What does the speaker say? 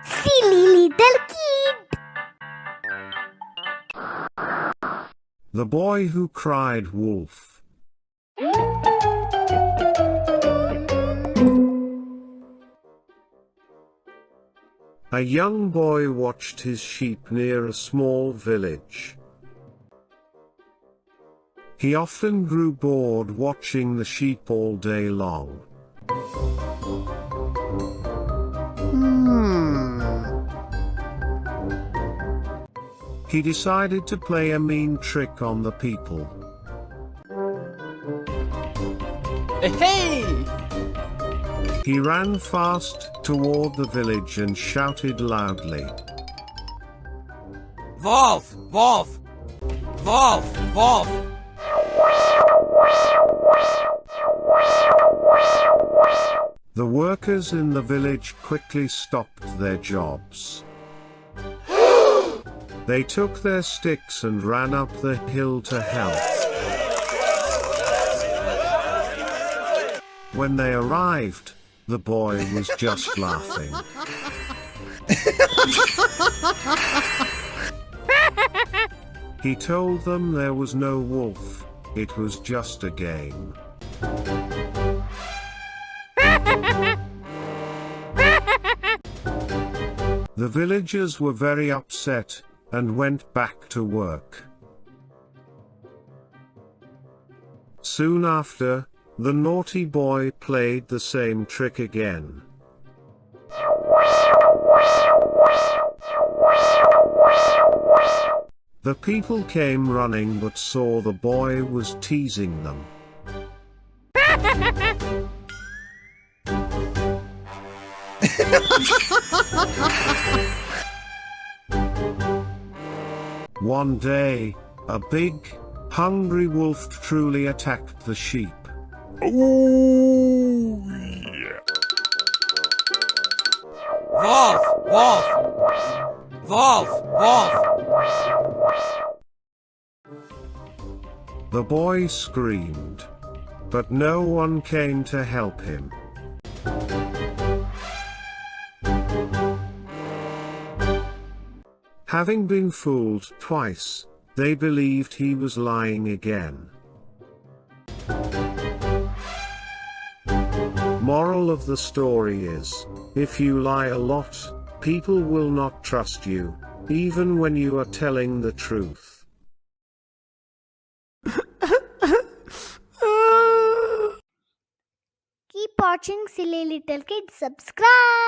Silly little kid. The boy who cried wolf. A young boy watched his sheep near a small village. He often grew bored watching the sheep all day long. He decided to play a mean trick on the people. Hey! He ran fast toward the village and shouted loudly, Wolf! Wolf! Wolf! Wolf! The workers in the village quickly stopped their jobs. They took their sticks and ran up the hill to help. When they arrived, the boy was just laughing. He told them there was no wolf, it was just a game. The villagers were very upset and went back to work. Soon after, the naughty boy played the same trick again. The people came running but saw the boy was teasing them. One day, a big, hungry wolf truly attacked the sheep. Oh, yeah. Wolf! Wolf! Wolf! Wolf! The boy screamed, but no one came to help him. Having been fooled twice, they believed he was lying again. Moral of the story is, if you lie a lot, people will not trust you, even when you are telling the truth. Keep watching Silly Little Kid. Subscribe.